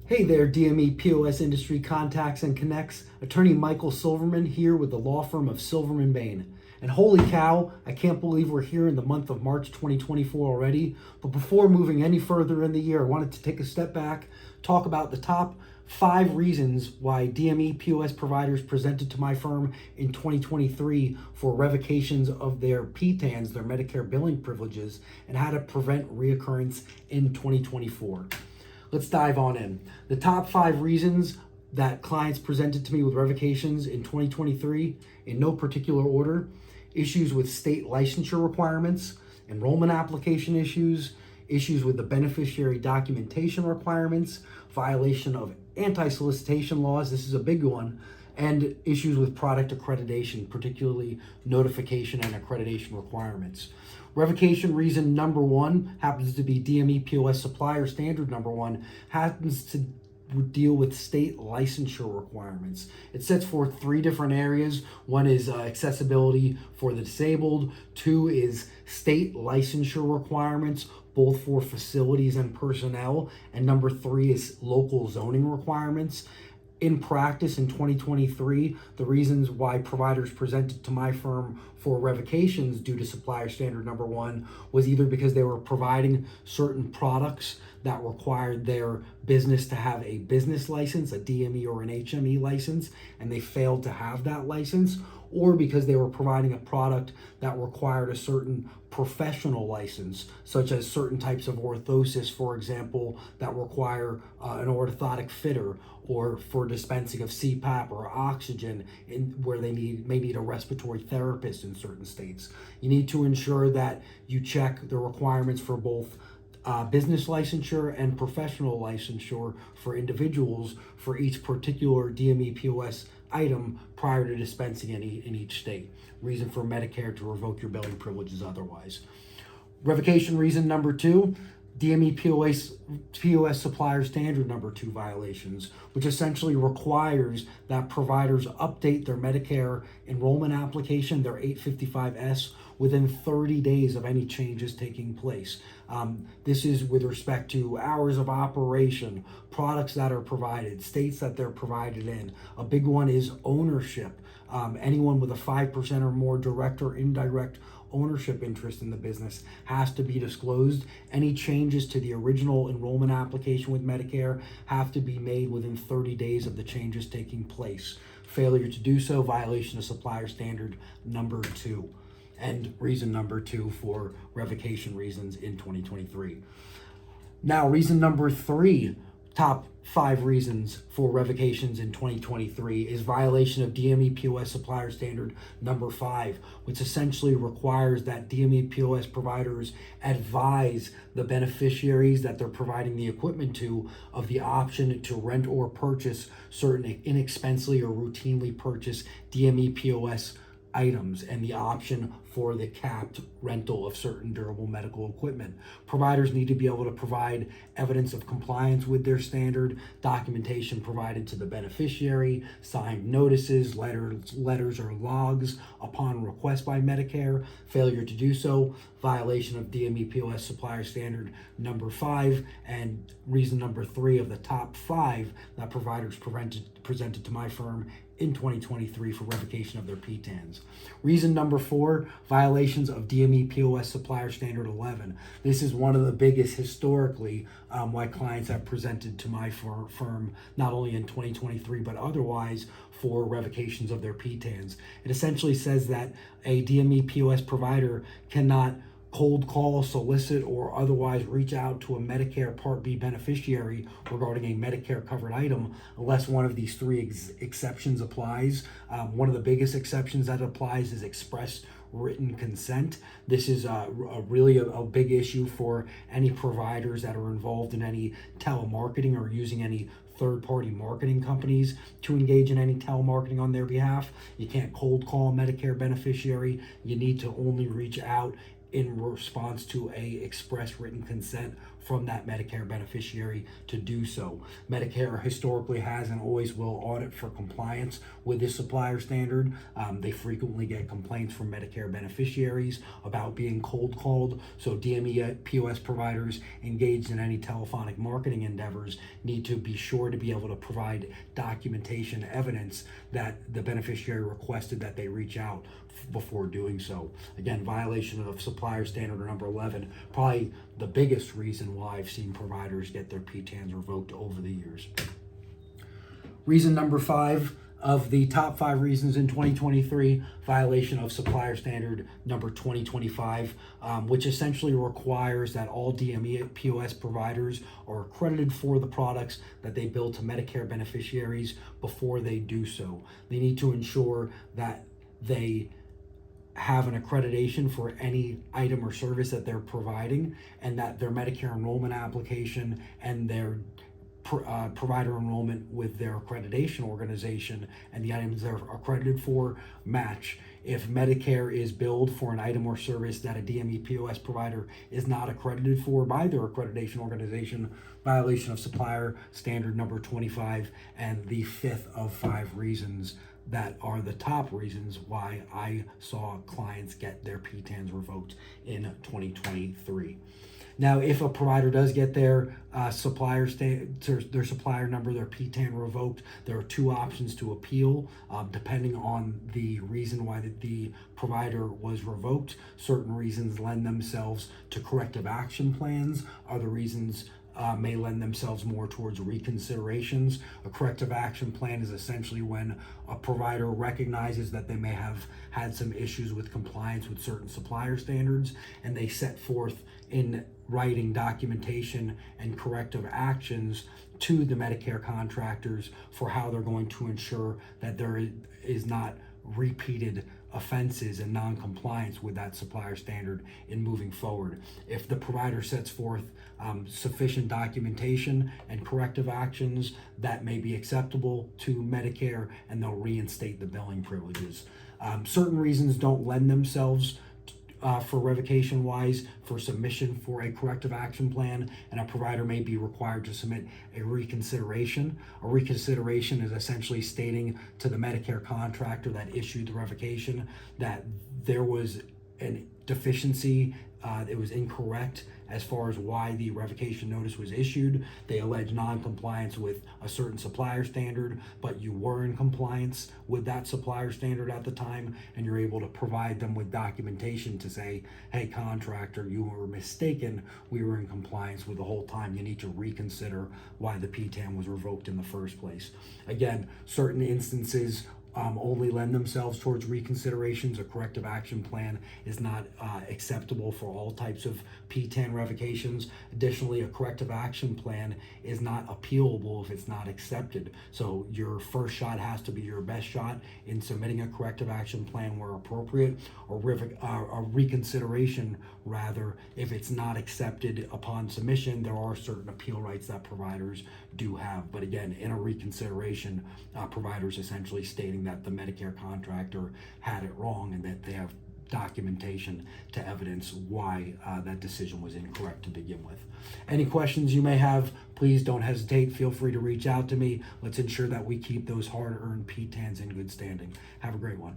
Hey there, DMEPOS industry contacts and connects. Attorney Michael Silverman here with the law firm of Silverman Bain. And holy cow, I can't believe we're here in the month of March 2024 already. But before moving any further in the year, I wanted to take a step back, talk about the top 5 reasons why DMEPOS providers presented to my firm in 2023 for revocations of their PTANs, their Medicare billing privileges, and how to prevent reoccurrence in 2024. Let's dive on in. The top 5 reasons that clients presented to me with revocations in 2023, in no particular order: issues with state licensure requirements, enrollment application issues, issues with the beneficiary documentation requirements, violation of anti-solicitation laws, this is a big one, and issues with product accreditation, particularly notification and accreditation requirements. Revocation reason number 1 happens to be DMEPOS supplier standard number 1, happens to deal with state licensure requirements. It sets forth 3 different areas. 1 is accessibility for the disabled. 2 is state licensure requirements, both for facilities and personnel. And number 3 is local zoning requirements. In practice in 2023, the reasons why providers presented to my firm for revocations due to supplier standard number 1 was either because they were providing certain products that required their business to have a business license, a DME or an HME license, and they failed to have that license, or because they were providing a product that required a certain professional license, such as certain types of orthosis, for example, that require an orthotic fitter, or for dispensing of CPAP or oxygen where they may need a respiratory therapist in certain states. You need to ensure that you check the requirements for both business licensure and professional licensure for individuals for each particular DMEPOS item prior to dispensing in each state. Reason for Medicare to revoke your billing privileges otherwise. Revocation reason number 2, DMEPOS supplier standard number 2 violations, which essentially requires that providers update their Medicare enrollment application, their 855S, within 30 days of any changes taking place. This is with respect to hours of operation, products that are provided, states that they're provided in. A big one is ownership. Anyone with a 5% or more direct or indirect ownership interest in the business has to be disclosed. Any changes to the original enrollment application with Medicare have to be made within 30 days of the changes taking place. Failure to do so, violation of supplier standard number 2. And reason number 2 for revocation reasons in 2023. Now, reason number 3, top 5 reasons for revocations in 2023 is violation of DMEPOS supplier standard number 5, which essentially requires that DMEPOS providers advise the beneficiaries that they're providing the equipment to of the option to rent or purchase certain inexpensively or routinely purchased DMEPOS items, and the option for the capped rental of certain durable medical equipment. Providers need to be able to provide evidence of compliance with their standard, documentation provided to the beneficiary, signed notices, letters or logs upon request by Medicare. Failure to do so, violation of DMEPOS supplier standard number 5, and reason number 3 of the top 5 that providers presented to my firm in 2023 for revocation of their PTANs. Reason number 4, violations of DMEPOS supplier standard 11. This is one of the biggest historically why clients have presented to my firm, not only in 2023, but otherwise for revocations of their PTANs. It essentially says that a DMEPOS provider cannot cold call, solicit, or otherwise reach out to a Medicare Part B beneficiary regarding a Medicare covered item unless one of these 3 exceptions applies. One of the biggest exceptions that applies is express written consent. This is really a big issue for any providers that are involved in any telemarketing or using any third-party marketing companies to engage in any telemarketing on their behalf. You can't cold call a Medicare beneficiary. You need to only reach out in response to a express written consent from that Medicare beneficiary to do so. Medicare historically has and always will audit for compliance with this supplier standard. They frequently get complaints from Medicare beneficiaries about being cold called, so DMEPOS providers engaged in any telephonic marketing endeavors need to be sure to be able to provide documentation evidence that the beneficiary requested that they reach out before doing so. Again, violation of supplier standard number 11, probably the biggest reason why I've seen providers get their PTANs revoked over the years. Reason number 5 of the top 5 reasons in 2023, violation of supplier standard number 2025, which essentially requires that all DMEPOS providers are accredited for the products that they bill to Medicare beneficiaries before they do so. They need to ensure that they have an accreditation for any item or service that they're providing, and that their Medicare enrollment application and their provider enrollment with their accreditation organization and the items they're accredited for match. If Medicare is billed for an item or service that a DMEPOS provider is not accredited for by their accreditation organization, violation of supplier standard number 25, and the 5th of 5 reasons that are the top reasons why I saw clients get their PTANs revoked in 2023. Now, if a provider does get their supplier number, their PTAN revoked, there are 2 options to appeal, depending on the reason why the provider was revoked. Certain reasons lend themselves to corrective action plans. Other reasons may lend themselves more towards reconsiderations. A corrective action plan is essentially when a provider recognizes that they may have had some issues with compliance with certain supplier standards, and they set forth in writing documentation and corrective actions to the Medicare contractors for how they're going to ensure that there is not repeated offenses and non-compliance with that supplier standard in moving forward. If the provider sets forth sufficient documentation and corrective actions, that may be acceptable to Medicare, and they'll reinstate the billing privileges. Certain reasons don't lend themselves for revocation wise for submission for a corrective action plan, and a provider may be required to submit a reconsideration. A reconsideration is essentially stating to the Medicare contractor that issued the revocation that there was a deficiency, it was incorrect as far as why the revocation notice was issued. They allege non-compliance with a certain supplier standard, but you were in compliance with that supplier standard at the time, and you're able to provide them with documentation to say, hey, contractor, you were mistaken. We were in compliance with the whole time. You need to reconsider why the PTAN was revoked in the first place. Again, certain instances only lend themselves towards reconsiderations. A corrective action plan is not acceptable for all types of PTAN revocations. Additionally, a corrective action plan is not appealable if it's not accepted. So your first shot has to be your best shot in submitting a corrective action plan where appropriate, or a reconsideration rather, if it's not accepted upon submission. There are certain appeal rights that providers do have, but again, in a reconsideration, providers essentially stating that the Medicare contractor had it wrong and that they have documentation to evidence why that decision was incorrect to begin with. Any questions you may have, please don't hesitate. Feel free to reach out to me. Let's ensure that we keep those hard-earned PTANs in good standing. Have a great one.